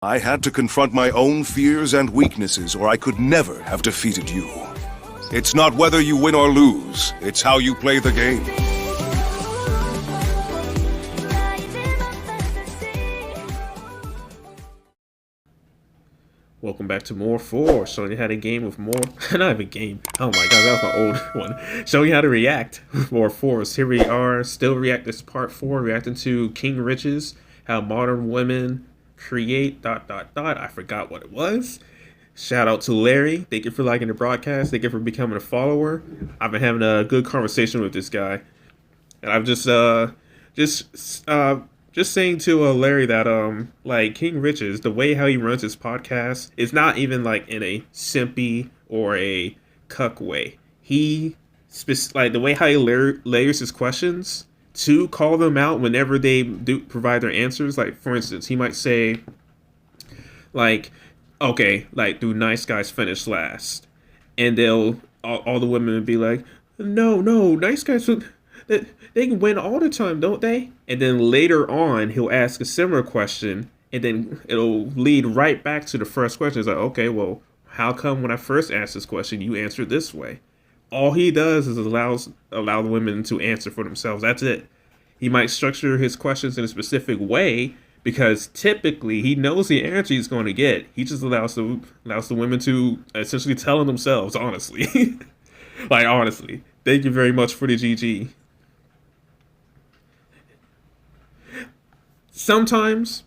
I had to confront my own fears and weaknesses, or I could never have defeated you. It's not whether you win or lose, it's how you play the game. Welcome back to More 4, showing you how to game with more, not even game, oh my god, that was my old one, showing you how to react with More 4s. Here we are, still react, this is part 4, reacting to King Richez, how modern women create ... I forgot what it was. Shout out to Larry, thank you for liking the broadcast, thank you for becoming a follower. I've been having a good conversation with this guy, and I'm just saying to Larry that like King Richez, the way how he runs his podcast is not even like in a simpy or a cuck way. He like the way how he layers his questions to call them out whenever they do provide their answers. Like for instance, he might say like, okay, like do nice guys finish last? And they'll all the women would be like, no, nice guys they can win all the time, don't they? And then later on, he'll ask a similar question, and then it'll lead right back to the first question. It's like, okay, well, how come when I first asked this question, you answered this way? All he does is allow the women to answer for themselves. That's it. He might structure his questions in a specific way because typically he knows the answer he's going to get. He just allows the women to essentially tell them themselves, honestly. Like, honestly. Thank you very much for the GG. Sometimes,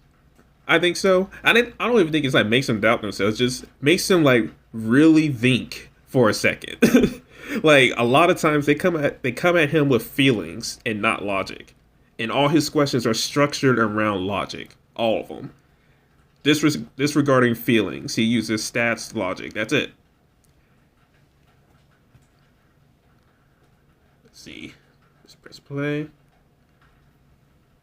I think so. I don't even think it's like makes them doubt themselves. Just makes them like really think for a second. Like a lot of times they come at him with feelings and not logic, and all his questions are structured around logic. All of them. Disregarding feelings, he uses stats, logic. That's it. Let's see. Let's press play.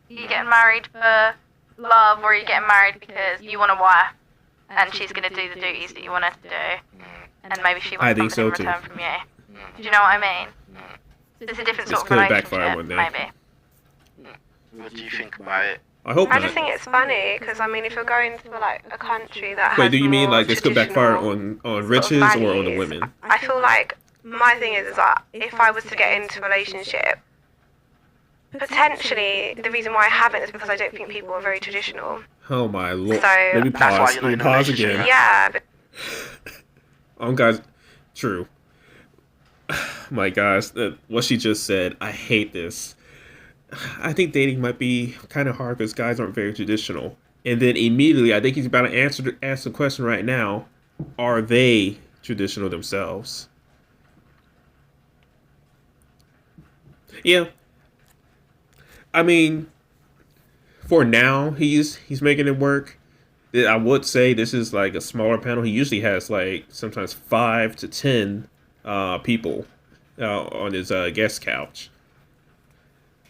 You getting married for love, or are you getting married because you want a wife and she's going to do the duties that you want her to do, and maybe she wants something in return from you? Do you know what I mean? It's a different sort of relationship, maybe. What do you think about it? I just think it's funny because I mean, if you're going to like a country that has do you mean like this could backfire on Richez or on the women? I feel like my thing is that if I was to get into a relationship, potentially the reason why I haven't is because I don't think people are very traditional. Oh my lord! So let me pause. Let me pause again. Yeah. Guys, true. My gosh, what she just said. I hate this. I think dating might be kind of hard because guys aren't very traditional. And then immediately, I think he's about to ask the question right now: are they traditional themselves? Yeah. I mean, for now, he's making it work. I would say this is like a smaller panel. He usually has like sometimes 5 to 10 people on his guest couch.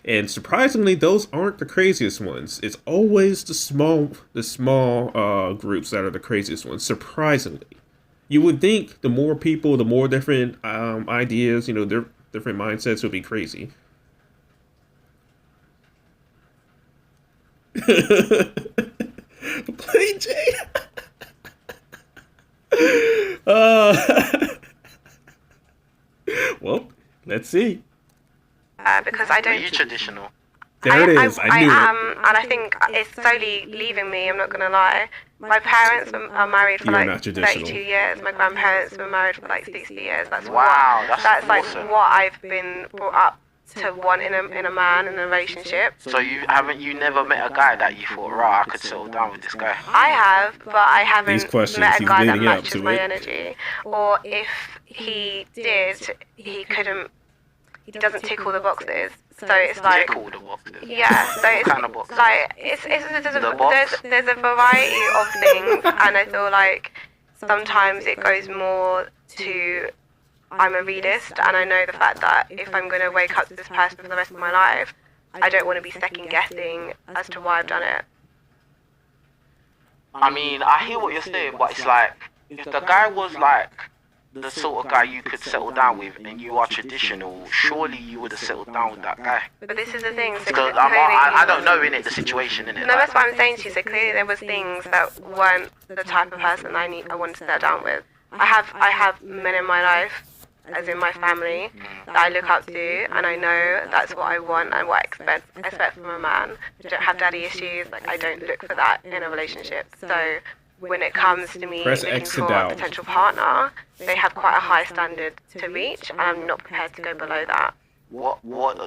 And surprisingly, those aren't the craziest ones. It's always the small groups that are the craziest ones. Surprisingly, you would think the more people, the more different ideas, different mindsets would be crazy. Plain Jane. Well, let's see. Because I don't. Are you traditional? There it is. I knew it. And I think it's slowly leaving me. I'm not gonna lie. My parents are married for like 32 years. My grandparents were married for like 60 years. That's that's like awesome. what I've been brought up to want in a man in a relationship. So you never met a guy that you thought, right, I could settle down with this guy? I have, but I haven't met a guy that matches my it. energy. Or if he did, he doesn't tick all the boxes. So it's like, tick all the boxes. Yeah. So it's kind of boxes? like there's a variety of things, and I feel like sometimes it goes more to I'm a realist, and I know the fact that if I'm going to wake up to this person for the rest of my life, I don't want to be second guessing as to why I've done it. I mean, I hear what you're saying, but it's like, if the guy was like the sort of guy you could settle down with, and you are traditional, surely you would have settled down with that guy. But this is the thing. So Because I don't know in it the situation in it. No, that's what I'm saying to you. So clearly there was things that weren't the type of person I wanted to settle down with. I have men in my life, as in my family, that I look up to, and I know that's what I want and what I expect from a man. I don't have daddy issues. Like, I don't look for that in a relationship. So when it comes to me looking for a potential partner, they have quite a high standard to reach, and I'm not prepared to go below that. What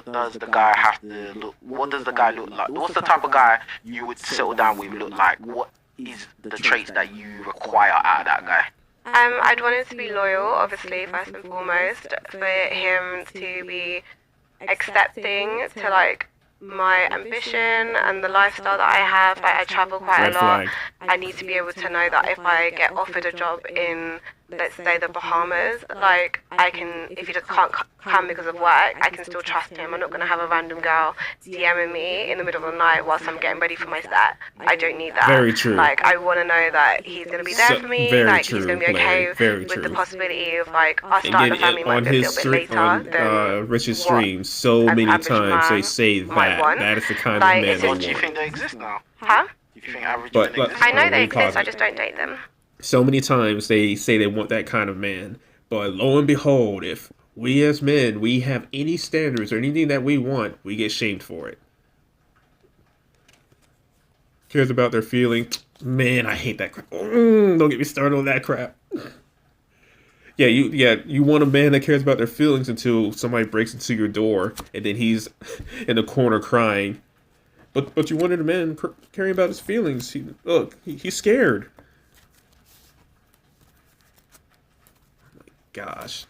does the guy have to look? What does the guy look like? What's the type of guy you would settle down with look like? What is the traits that you require out of that guy? I'd want him to be loyal, obviously, first and foremost. For him to be accepting to like my ambition and the lifestyle that I have. Like, I travel quite a lot. I need to be able to know that if I get offered a job in, let's say, the Bahamas, like, I can, if he just can't come because of work, I can still trust him. I'm not going to have a random girl DMing me in the middle of the night whilst I'm getting ready for my set. I don't need that. Very true. Like, I want to know that he's going to be there for me. Like, he's going to be okay with the possibility of, like, us starting a family might be a little bit later. On Richez stream, so many times they say that. That is the kind of man they want. Do you think they exist now? Huh? Do you think average men exist? I know they exist, I just don't date them. So many times they say they want that kind of man, but lo and behold, if we as men, we have any standards or anything that we want, we get shamed for it. Cares about their feelings. Man, I hate that crap. Don't get me started on that crap. You want a man that cares about their feelings until somebody breaks into your door and then he's in the corner crying. But you wanted a man caring about his feelings. He's scared. Oh my gosh.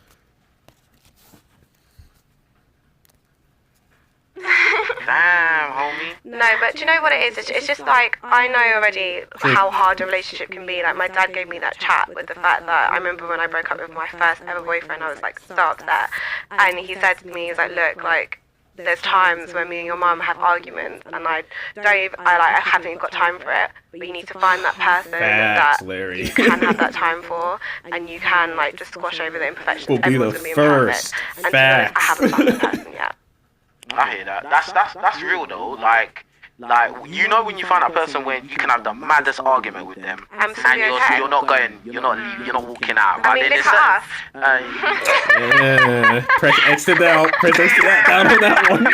Damn, homie. No, but do you know what it is? It's just like, I know already how hard a relationship can be. Like, my dad gave me that chat with the fact that I remember when I broke up with my first ever boyfriend, I was like so upset. And he said to me, he's like, look, like, there's times when me and your mum have arguments, and I haven't even got time for it. But you need to find that person that Larry. you can have that time for, and you can, like, just squash over the imperfections. Will be Everyone's the gonna be first. imperfect. And to be honest, I haven't found that person yet. I hear that. That's real though. Like you know when you find that person when you can have the maddest argument with them, and you're not walking out. I mean, look at us. Press exit out. Press exit out down on that one.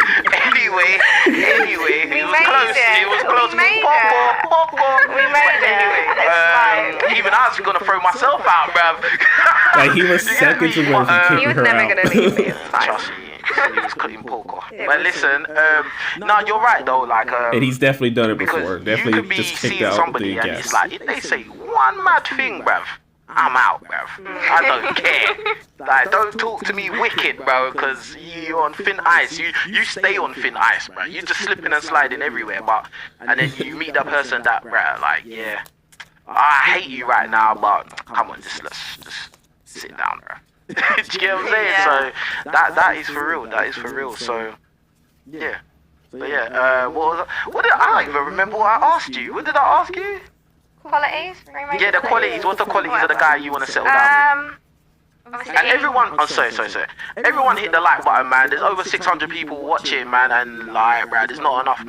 Anyway, it was close. It was close. We made it. Even I was gonna throw myself out, bruv. Like, he was seconds away from kicking her out. He was never gonna leave me. It's fine. Trust me. He was cutting poker. But listen, no, you're right though. Like, and he's definitely done it before. because Definitely you could be just kicked seeing out somebody the and guest. it's like if they say one mad thing, bruv, I'm out, bruv. I don't care. Like, don't talk to me wicked, bro, because you're on thin ice. You stay on thin ice, bro. You just slipping and sliding everywhere, and then you meet that person that, bro, like, yeah, I hate you right now, but come on, let's just sit down, bro. Do you get what I'm saying? Yeah. So that is for real. That is for real. So yeah. What did I don't even remember what I asked you? What did I ask you? Qualities? Yeah, the qualities. What's the qualities of the guy you want to settle down with? Obviously, And everyone, sorry. Everyone hit the like button, man. There's over 600 people watching, man, and like, bro, there's not enough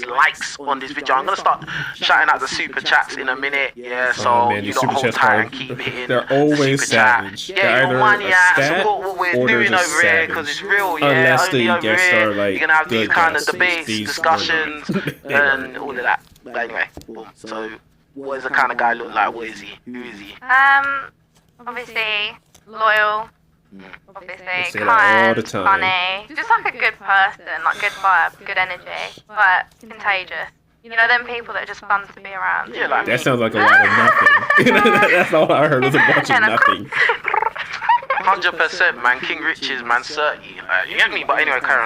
likes on this video. I'm gonna start shouting out the super chats in a minute, yeah. So man, you these don't super hold chats tight are- and keep hitting. they're the always super chat. savage. Yeah, They're your either money a out, stat support what we're or they're doing just over here savage. because it's real, yeah. Unless the Only over guests here, are, like, you're gonna have these good kind of guests. debates, These discussions, were not. and all of that. But anyway, boom. So, what does the kind of guy look like? What is he? Who is he? obviously loyal. Obviously, say that all the kind, time. funny, just like a good person, like good vibe, good energy, but contagious. You know, them people that are just fun to be around. Yeah, like That sounds like a lot of nothing. That's all I heard was a bunch of And a- nothing. 100%, man. King Richez, man. 30. You get me? But anyway, Karen.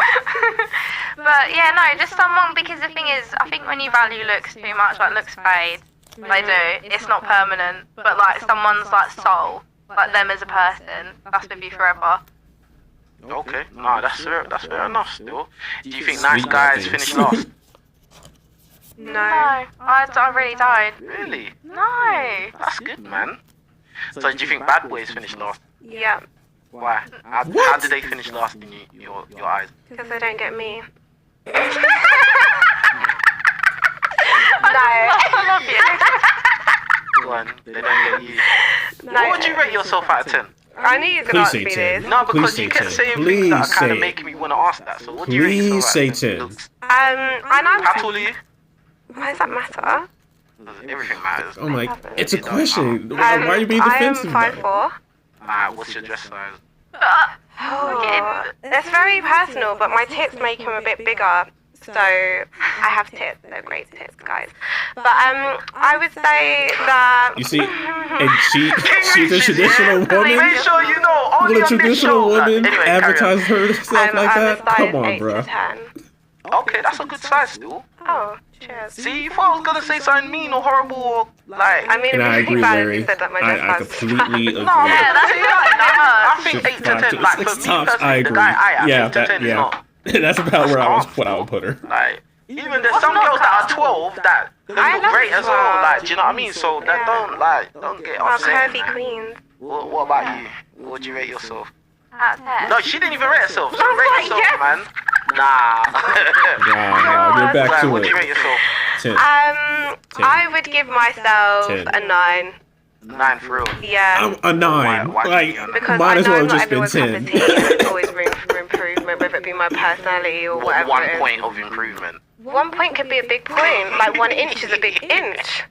But yeah, no, just someone, because the thing is, I think when you value looks too much, like looks fade, they do, it's not permanent, but like someone's like soul, like them as a person, that's with you forever. Okay, no, that's fair enough still. Do you think nice guys finish last? No. I really don't. Really? No. That's good, man. So do you think bad boys finish last? Yeah. Why? How did they finish last in your eyes? Because they don't get me. No. I love you. Go on, they don't get you. No. What would you rate yourself out of 10? I knew you were going to ask me this. No, because Please you say kept 10. saying things Please that are kind of say making me want to ask that. So what do you rate Please yourself say out of 10. Looks. And I'm... How tall are you? Why does that matter? Everything matters. Oh my, it's a It does question. matter. Why are you being defensive? I am about 5'4". it? Alright, what's your dress size? Oh, that's very personal, but my tits make them a bit bigger. So I have tits. They're great tits, guys. But I would say that... You see, and she's a traditional woman. Make sure you know, only Will a on this traditional show. woman Anyway, advertise herself like I'm that? a size Come on, 8 bro. to 10. Okay, that's a good size still. Oh, cheers. See, you thought I was gonna say something mean or horrible or like... I mean, And I it'd be agree, bad if Larry. you said that my dress I size was completely agree. No, Yeah, that's I think 8 to 10, like for me Tops, I personally, the agree. guy I Yeah, 8 to 10 is not. That's about where I would put her. Like, even there's some girls that are 12 that they I look love great as 12. well, like, do you know what I mean? So that don't get Oh, upset. curvy queens. What about you? What would you rate yourself? Out of 10. No, she didn't even rate herself. So I was rate like, yourself, yes. man. Nah. Nah, get back Like, to what do you it. rate yourself? 10. 10. I would give myself 10. a 9. 9 for real. Yeah. I'm a 9. Why Like, Because might I as know well not have just been everyone's 10. cup of tea. There's always room for improvement, whether it be my personality or whatever One it is. point of improvement. 1 point could be a big point. Like 1 inch is a big inch.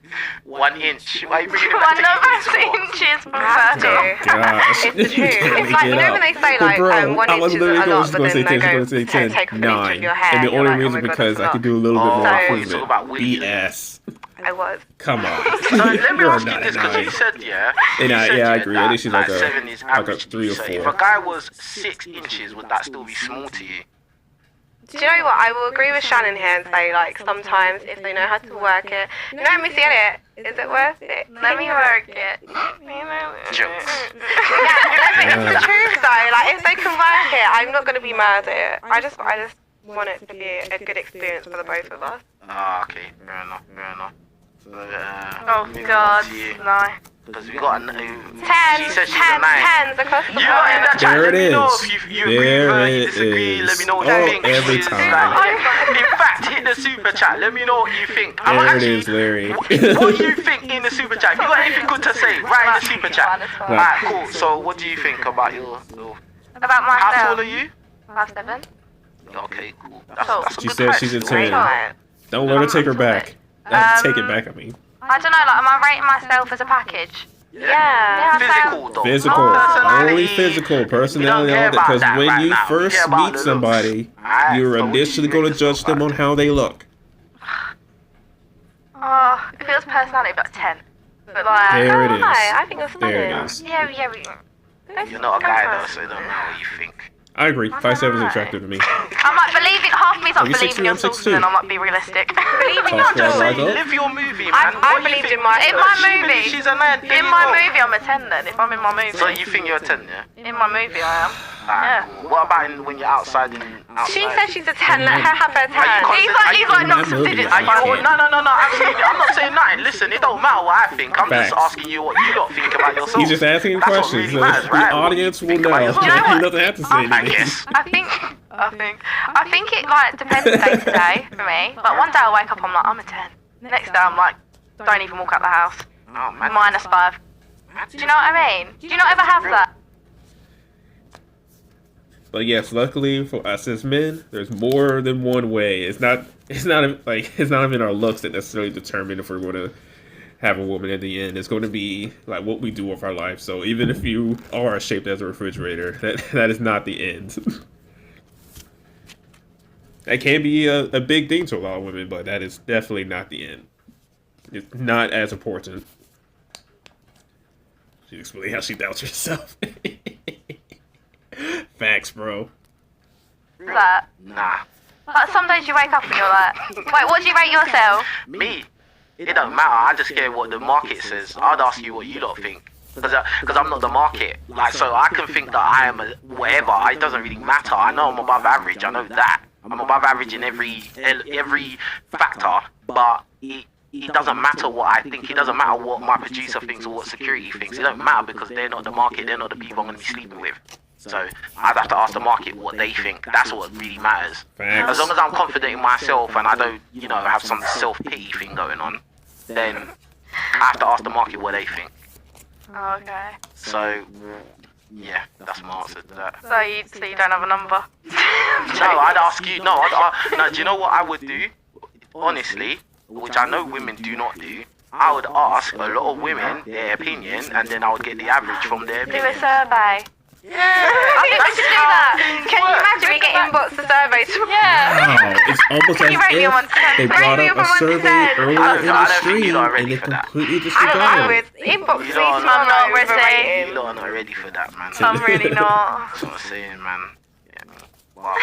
1 inch. Why are you bringing it One back of to us inches? inches from I have Virgil. to. Gosh. It's the truth. You can't It's make like, it you know up. when they say But like, bro, 1 I inch was isn't literally a lot, but going to then say 10, they going to say 10. take an inch of 9. your hair. And the you're only like, oh reason my God, because that's I could a lot. do a little bit Oh, more I thought you were talking improvement. about Willie. BS. I was. Come on. So let me You're ask a you this, 9. because you said, yeah. And you I- said, yeah, I agree. I that, think she's like a- 7 is like a average. 3 or So 4. if a guy was 6 inches, would that still be small to you? Do you know what? I will agree with Shannon here and say, like, sometimes if they know how to work it, you know, Missy Elliott, is it worth it? Let me work it. Jokes. Yeah, it's the truth though. Like, if they can work it, I'm not gonna be mad at it. I just want it to be a good experience for the both of us. Ah, okay. Fair enough. So, Oh moving on God, to you. no. Because we got a... Tens, She said she's a 9. tens across the You are in that board. chat. There Let it me know is. if you agree with There her, you it disagree. Let is. me know what Oh, you think. every She's time. like- in fact, hit the super chat. Let me know what you think. There it is, Larry. What do you think in the super chat? If you got anything good to say, write in the super chat. Alright, cool. So, what do you think about your... About How tall are myself. you? 5'7". Okay, cool. That's Cool. a She good said height she's a still. 10. Right. Don't let her take her back. Take it back, I mean. I don't know, like, am I rating myself as a package? Yeah. Physical though. Physical. Personality. Only physical. Personality. care about Because that when right you now. We first care about the meet looks. somebody, Alright, you're so what do you initially rate going to yourself judge them at? on how they look. Oh, if it was personality, it'd be like 10. But like, There it is. I think it's There it stunning. is. yeah. You're not a guy though, so it don't matter what you think. I agree. 5'7" is attractive to me. I'm like believing, half of me's Are not you believing 6'2"? your I'm sources 6'2". and I might be realistic. Believing Toss your that sources. right up. Live your movie, I man. What do you believed think? in my In sources. my She movie. believes she's a 9. In my movie, I'm a 10 then, if I'm in my movie. So you think you're a 10, yeah? In my movie, I am. Alright, Yeah. cool. What about when you're outside and outside? She said she's a 10, let her have her Are you 10. He's like not some movie, digits. I Are you, can't. no, absolutely. I'm not saying nothing. Listen, it don't matter what I think. I'm Facts. just asking you what you lot think about yourself. He's just asking That's what questions. really matters, The right? audience will Think know. about yourself. You know He what? doesn't have to say I anything. guess. I think it like depends day to day for me. Like one day I wake up, I'm like, I'm a 10. The next day I'm like, don't even walk out the house. Oh, man. -5. Do you know what I mean? Do you not ever have that? But yes, luckily for us as men, there's more than one way. It's not even our looks that necessarily determine if we're going to have a woman at the end. It's going to be like what we do with our life. So even if you are shaped as a refrigerator, that is not the end. That can be a big thing to a lot of women, but that is definitely not the end. It's not as important. She's explaining how she doubts herself. Facts, bro. That. Nah. Like some days you wake up and you're like, wait, what do you rate yourself? Me? It don't matter. I just care what the market says. I'd ask you what you lot think. Because I'm not the market. Like, so I can think that I am a whatever. It doesn't really matter. I know I'm above average. I know that. I'm above average in every factor. But it doesn't matter what I think. It doesn't matter what my producer thinks or what security thinks. It don't matter because they're not the market. They're not the people I'm going to be sleeping with. So I'd have to ask the market what they think. That's what really matters. Facts. As long as I'm confident in myself and I don't, have some self-pity thing going on, then I have to ask the market what they think. Okay. So, yeah, that's my answer to that. So you don't have a number? No, I'd ask you. No, no. Do you know what I would do? Honestly, which I know women do not do. I would ask a lot of women their opinion, and then I would get the average from their Do opinion. a survey. Yeah, I think we should do that. Can you imagine we get inbox the surveys? Yeah. Wow, it's almost Can you rate me on 1 to 10? they Rate brought me up on a 1 to survey 10. earlier in I the don't think stream, you're not and ready they for that. completely I disregarded it. would. Inbox You please. lot are I'm not overrated. ready. You lot are not ready for that, man. I'm really not. That's what I'm saying, man. Yeah. Wow.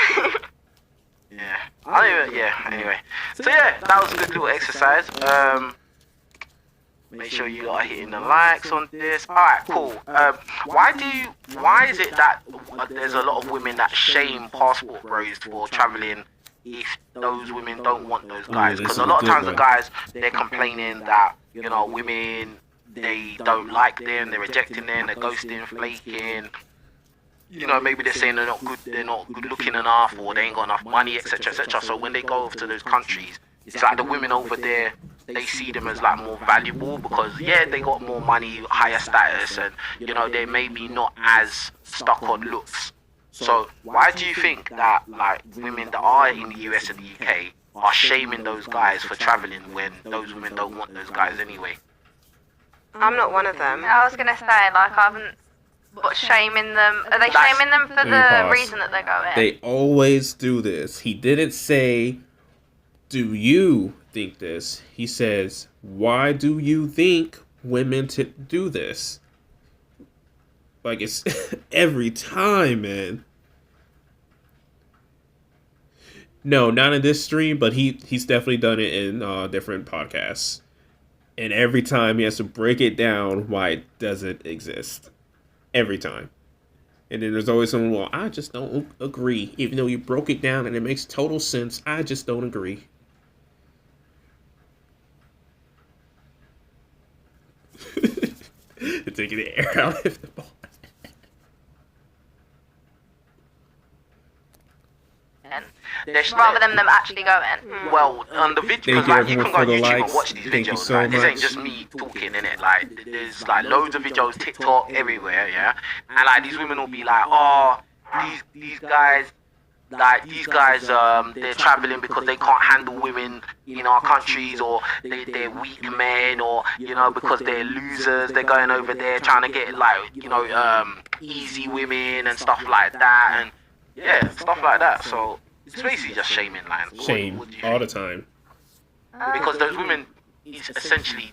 Yeah. Anyway. So yeah, that was a good little exercise. Make sure you are hitting the likes on this. Alright, cool. Why is it that there's a lot of women that shame passport bros for traveling if those women don't want those guys? Because a lot of times the guys, they're complaining that, women, they don't like them, they're rejecting them, they're ghosting, flaking. Maybe they're saying they're not good looking enough, or they ain't got enough money, etc., etc. So when they go over to those countries, it's like the women over there, they see them as like more valuable because they got more money, higher status, and they may be not as stuck on looks. So why do you think that like women that are in the US and the UK are shaming those guys for traveling when those women don't want those guys anyway? I'm not one of them. I was gonna say, like, I haven't. What, shaming them? Are they shaming them for the reason that they're going? They always do this. He didn't say, "Do you think this?" He says, "Why do you think women do this?" Like, it's every time, man. No, not in this stream, but he's definitely done it in different podcasts. And every time he has to break it down why it doesn't exist. Every time. And then there's always someone, well, I just don't agree. Even though you broke it down and it makes total sense, I just don't agree. Taking the air out of the ball. Rather than them actually going. Well, on the video, because you can go on YouTube likes. and watch these Thank you videos. so Like, this ain't much. just me talking, innit? Like, there's like loads of videos, TikTok, everywhere, yeah. And like these women will be like, oh, these guys, they're traveling because they can't handle women in our countries, or they're weak men, or because they're losers. They're going over there trying to get like easy women and stuff like that, and yeah, stuff like that. So it's basically just shaming, like Shame what do you all think? the time. Because those women essentially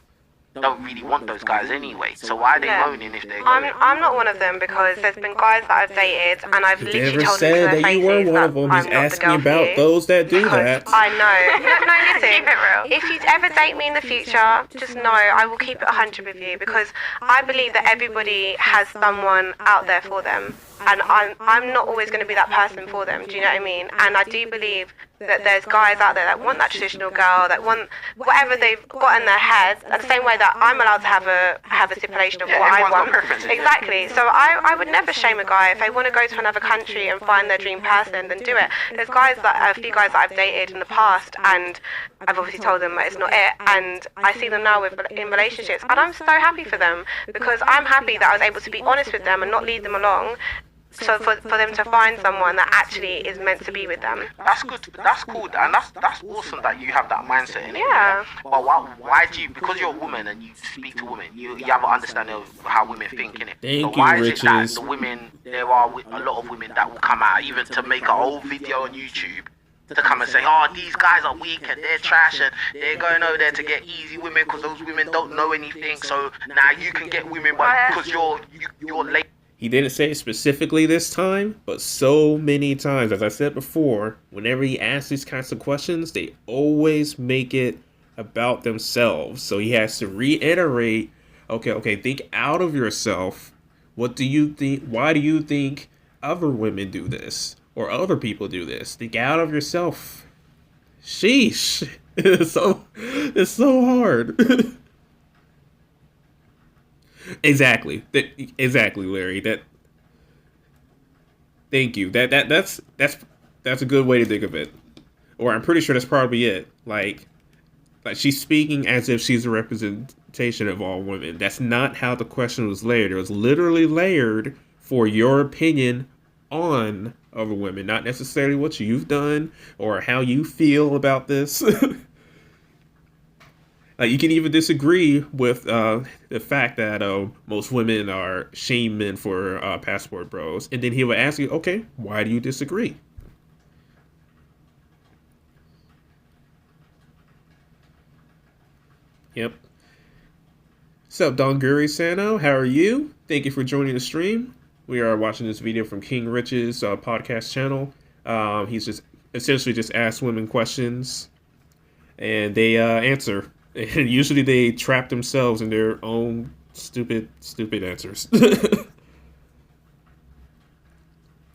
don't really want those guys anyway. So why are they moaning if they're going? I'm not one of them because there's been guys that I've dated and I've He literally never told them to said their that you were faces one that of them. I'm He's not the asking girl for about you. those that do Because that. I know. No, listen. Keep it real. If you ever date me in the future, just know I will keep it 100 with you because I believe that everybody has someone out there for them. And I'm not always going to be that person for them. Do you know what I mean? And I do believe that there's guys out there that want that traditional girl, that want whatever they've got in their heads, the same way that I'm allowed to have a stipulation of what I everyone's got want. preferences. Exactly. So I would never shame a guy if they want to go to another country and find their dream person, then do it. There's a few guys that I've dated in the past, and I've obviously told them that it's not it, and I see them now in relationships, and I'm so happy for them because I'm happy that I was able to be honest with them and not lead them along. So for them to find someone that actually is meant to be with them. That's good. That's cool, and that's awesome that you have that mindset in it. Yeah. But why do you? Because you're a woman and you speak to women, you have an understanding of how women think, innit? Thank so you, why is it that Richez. the women, there are a lot of women that will come out even to make a whole video on YouTube to come and say, oh, these guys are weak and they're trash and they're going over there to get easy women because those women don't know anything. So now you can get women, but because you're late. He didn't say it specifically this time, but so many times, as I said before, whenever he asks these kinds of questions, they always make it about themselves. So he has to reiterate, okay, think out of yourself. What do you think? Why do you think other women do this? Or other people do this? Think out of yourself. Sheesh. It's so hard. Exactly. Exactly, Larry. Thank you. That's a good way to think of it. Or I'm pretty sure that's probably it. Like she's speaking as if she's a representation of all women. That's not how the question was layered. It was literally layered for your opinion on other women, not necessarily what you've done or how you feel about this. You can even disagree with the fact that most women are shame men for passport bros, and then he would ask you, "Okay, why do you disagree?" Yep. So, Donguri Sano, how are you? Thank you for joining the stream. We are watching this video from King Richez podcast channel. He's just essentially just asked women questions, and they answer. And usually they trap themselves in their own stupid answers.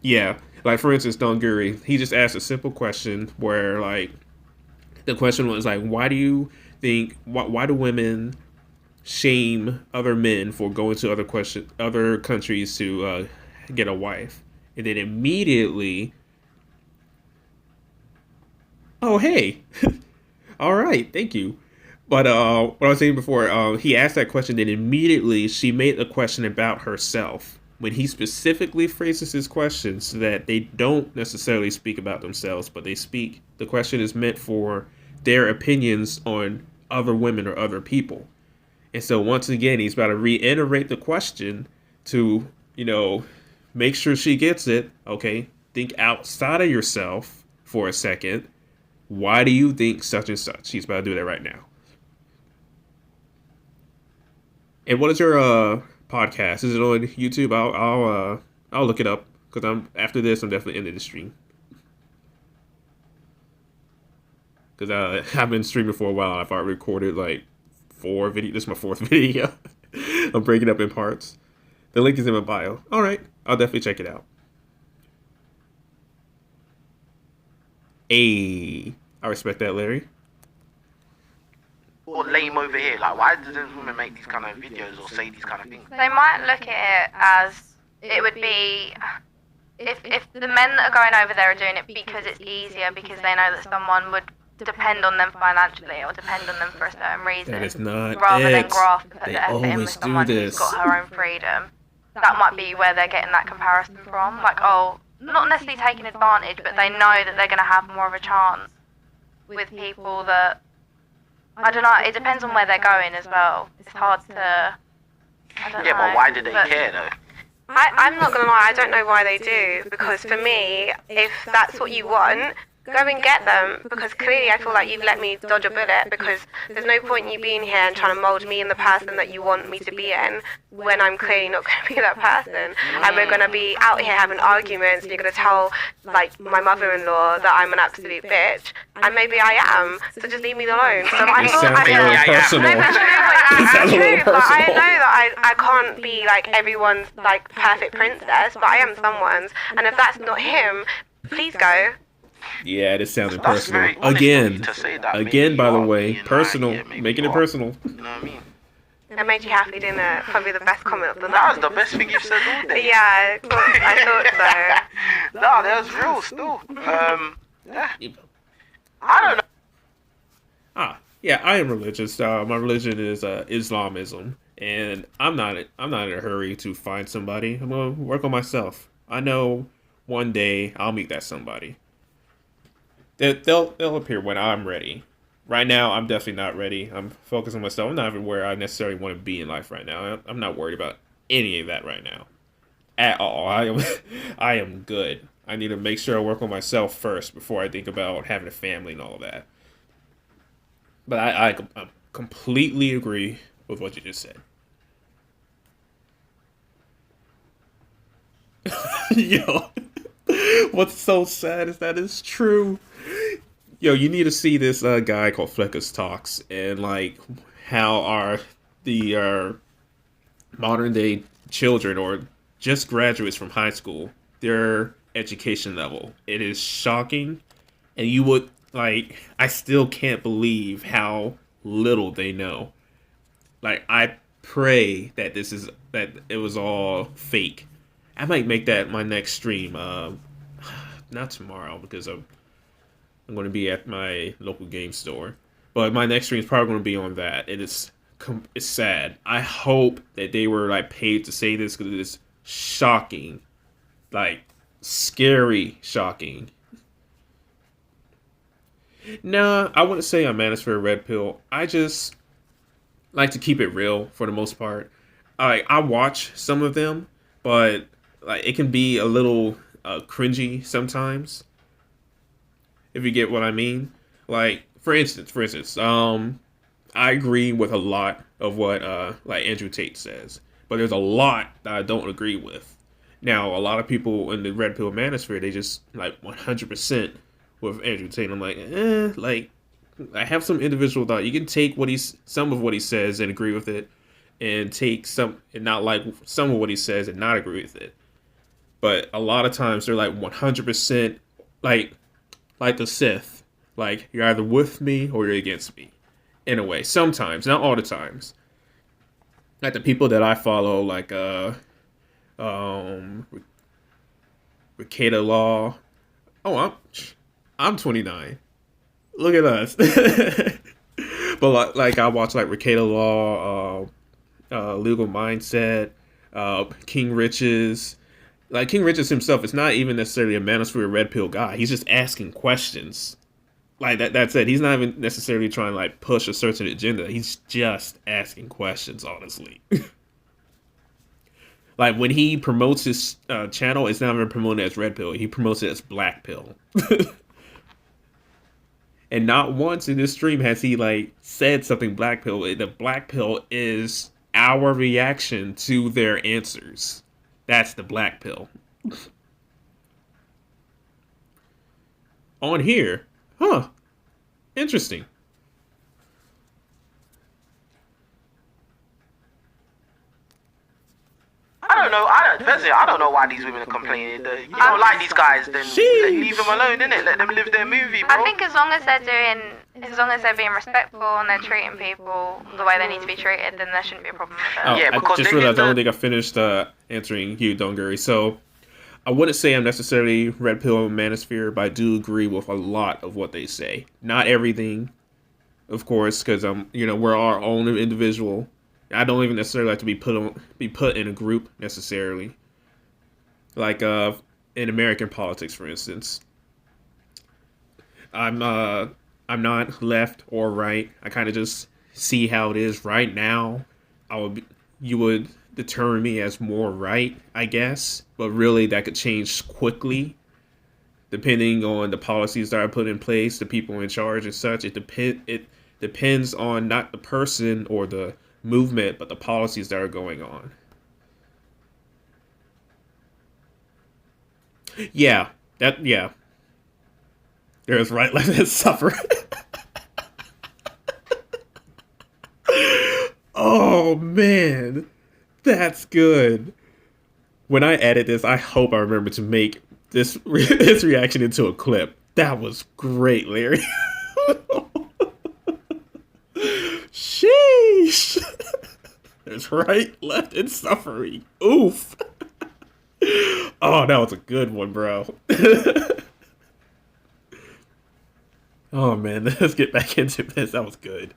Yeah, like for instance, Donguri, he just asked a simple question where the question was why do you think why do women shame other men for going to other countries to get a wife? And then immediately, oh hey, all right, thank you. But what I was saying before, he asked that question, then immediately she made a question about herself. When he specifically phrases his questions so that they don't necessarily speak about themselves, but the question is meant for their opinions on other women or other people. And so once again, he's about to reiterate the question to, make sure she gets it. Okay, think outside of yourself for a second. Why do you think such and such? He's about to do that right now. And what is your podcast? Is it on YouTube? I'll look it up because after this I'm definitely ending the stream because I've been streaming for a while. I've already recorded 4 videos. This is my 4th video. I'm breaking up in parts. The link is in my bio. All right, I'll definitely check it out. Hey, I respect that, Larry. Or lame over here. Why do those women make these kind of videos or say these kind of things? They might look at it as it would be if the men that are going over there are doing it because it's easier, because they know that someone would depend on them financially or depend on them for a certain reason. That is not rather it. than graft put They their effort in with always do someone this. who's got her own freedom. That might be where they're getting that comparison from. Not necessarily taking advantage, but they know that they're going to have more of a chance with people that, I don't know, it depends on where they're going as well. It's hard to, I don't know. But why do they care though? I'm not gonna lie, I don't know why they do, because for me, if that's what you want, go and get them, because clearly I feel like you've let me dodge a bullet, because there's no point in you being here and trying to mould me in the person that you want me to be in, when I'm clearly not going to be that person, and we're going to be out here having arguments, and you're going to tell, my mother-in-law that I'm an absolute bitch, and maybe I am, so just leave me alone. So I'm It sounds a little personal. No, but It sounds a little true, but I personal. know that I can't be everyone's perfect princess, but I am someone's, and if that's not him, please go. Yeah, this sounded That's personal. very honest of you Again, to say that. Maybe again, by you the are way, being personal, maybe making you it are. personal. You know what I mean? That made you happy, didn't it? Probably the best comment of the That night. was the best thing you've said all day. Yeah, I thought so. No, that was real still. Yeah. I don't know. Yeah, I am religious. My religion is Islamism, and I'm not in a hurry to find somebody. I'm gonna work on myself. I know one day I'll meet that somebody. They'll appear when I'm ready. Right now, I'm definitely not ready. I'm focused on myself. I'm not even where I necessarily want to be in life right now. I'm not worried about any of that right now, at all. I am good. I need to make sure I work on myself first before I think about having a family and all of that. But I completely agree with what you just said. Yo, what's so sad is that it's true. Yo, you need to see this guy called Fleckus Talks and how the modern day children or just graduates from high school, their education level. It is shocking, and you would like, I still can't believe how little they know. Like, I pray that that it was all fake. I might make that my next stream. Not tomorrow because I'm going to be at my local game store. But my next stream is probably going to be on that. It's sad. I hope that they were like paid to say this because it is shocking, like scary, shocking. Nah, I wouldn't say I'm Manosphere Red Pill. I just like to keep it real for the most part. I watch some of them, but like it can be a little cringy sometimes. If you get what I mean. Like for instance, I agree with a lot of what like Andrew Tate says, but there's a lot that I don't agree with. Now, a lot of people in the Red Pill Manosphere, they just like 100% with Andrew Tate. I'm like I have some individual thought. You can take some of what he says and agree with it, and take some and not like some of what he says and not agree with it. But a lot of times they're like 100% like the Sith. Like you're either with me or you're against me. In a way, sometimes, not all the times. Like the people that I follow, like Ricada Law. Oh, I'm 29. Look at us. But like I watch like Ricada Law, Legal Mindset, King Richez. Like King Richez himself is not even necessarily a Manosphere Red Pill guy. He's just asking questions. Like that's it. He's not even necessarily trying to like push a certain agenda. He's just asking questions, honestly. Like when he promotes his channel, it's not even promoted as Red Pill. He promotes it as Black Pill. And not once in this stream has he like said something Black Pill. The Black Pill is our reaction to their answers. That's the Black Pill. On here. Huh. Interesting. I don't know why these women are complaining. You don't like these guys, then leave them alone, innit? Let them live their movie, bro. I think as long as they're being respectful and they're treating people the way they need to be treated, then there shouldn't be a problem with that. Oh, yeah, because I just realized I don't think I finished answering you, Donguri. So I wouldn't say I'm necessarily Red Pill and Manosphere, but I do agree with a lot of what they say. Not everything, of course, because we're our own individual. I don't even necessarily like to be put in a group necessarily. Like in American politics, for instance, I'm not left or right. I kind of just see how it is right now. You would determine me as more right, I guess, but really that could change quickly, depending on the policies that are put in place, the people in charge and such. It depends on not the person or the movement, but the policies that are going on. Yeah. There's right, left, and suffer. Oh man, that's good. When I edit this, I hope I remember to make this reaction into a clip. That was great, Larry. Sheesh. There's right, left, and suffering. Oof. Oh, that was a good one, bro. Oh, man. Let's get back into this. That was good.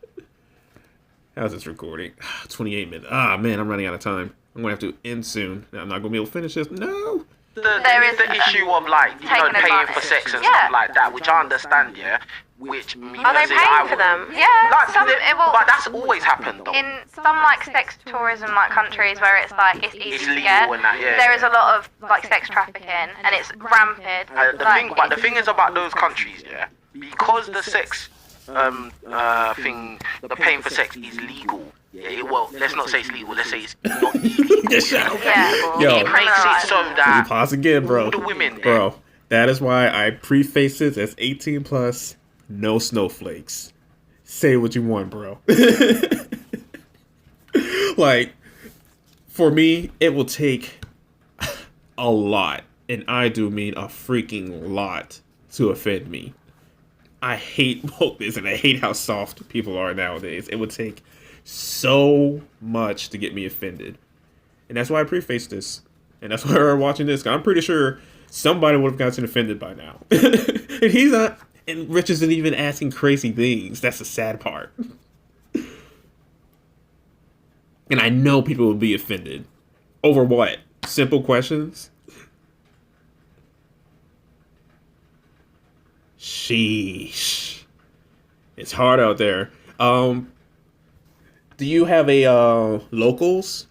How's this recording? 28 minutes. Ah, man, I'm running out of time. I'm going to have to end soon. I'm not going to be able to finish this. No. There is the issue of like, paying for sex and stuff like that, which I understand, yeah. Which means are they paying for them? Yeah, but that's always happened though. In some like sex tourism like countries where it's like it's easy to get, and that, yeah, there is a lot of like sex trafficking and it's rampant. The thing is about those countries, yeah, because the sex the paying for sex is legal. Yeah, well, let's not say it's legal. Let's say it's not illegal. Yeah. Yo, it makes it so that pause again, bro. All the women, bro. That is why I preface it as 18 plus. No snowflakes. Say what you want, bro. Like, for me, it will take a lot, and I do mean a freaking lot, to offend me. I hate wokeness and I hate how soft people are nowadays. It would take so much to get me offended. And that's why I prefaced this. And that's why we're watching this. I'm pretty sure somebody would have gotten offended by now. And he's not. And Rich isn't even asking crazy things. That's the sad part. And I know people will be offended. Over what? Simple questions? Sheesh. It's hard out there. Do you have a locals?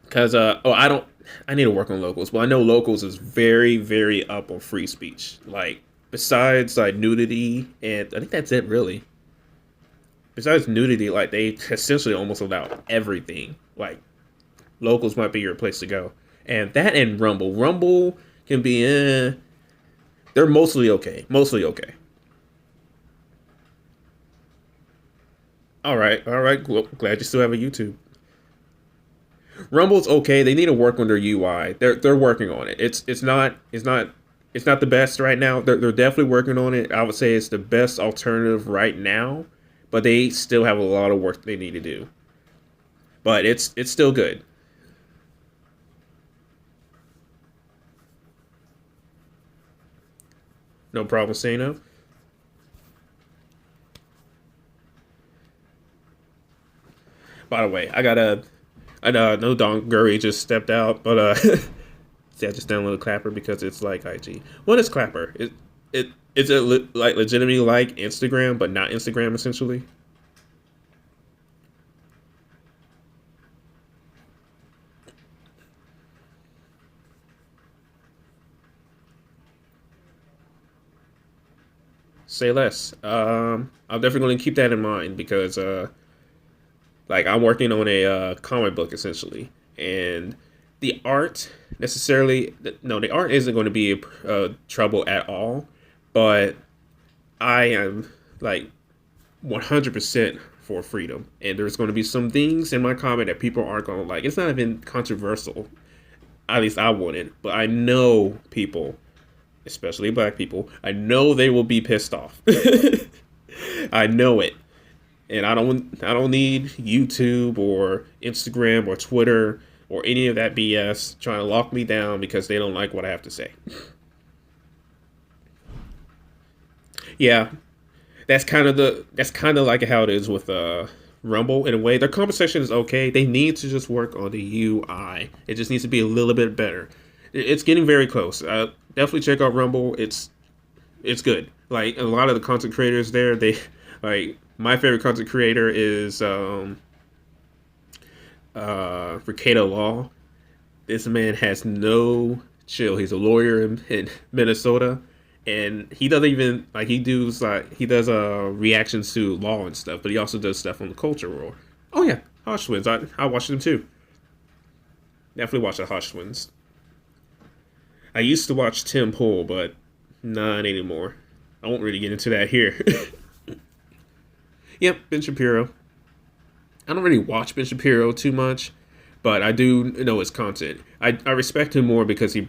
Because I need to work on locals, but I know locals is very, very up on free speech. Like, besides like nudity, and I think that's it really. Besides nudity, like they essentially almost allow everything. Like, locals might be your place to go. And that and Rumble. Rumble can be they're mostly okay. Mostly okay. Alright. Well, glad you still have a YouTube. Rumble's okay. They need to work on their UI. They're working on it. It's not the best right now. They're definitely working on it. I would say it's the best alternative right now, but they still have a lot of work they need to do. But it's still good. No problem saying no. By the way, I know Don Gurry just stepped out, but see, I just downloaded Clapper because it's like IG. What is Clapper? It's like legitimately like Instagram, but not Instagram essentially. Say less. I'm definitely going to keep that in mind because like I'm working on a comic book essentially, and the art the art isn't going to be trouble at all, but I am like 100% for freedom, and there's going to be some things in my comic that people aren't going to like. It's not even controversial, at least I wouldn't, but I know people, especially black people, I know they will be pissed off. I know it. And I don't need YouTube or Instagram or Twitter or any of that BS trying to lock me down because they don't like what I have to say. Yeah. That's kind of like how it is with Rumble in a way. Their conversation is okay. They need to just work on the UI. It just needs to be a little bit better. It's getting very close. Definitely check out Rumble. It's good. Like a lot of the content creators there, they like my favorite content creator is Ricardo Law. This man has no chill. He's a lawyer in Minnesota, and he doesn't even like he does reactions to law and stuff, but he also does stuff on the culture world. Oh yeah, Hodge Twins. I watch them too. Definitely watch the Hodge Twins. I used to watch Tim Pool, but not anymore. I won't really get into that here. Yep, Ben Shapiro. I don't really watch Ben Shapiro too much, but I do know his content. I respect him more because he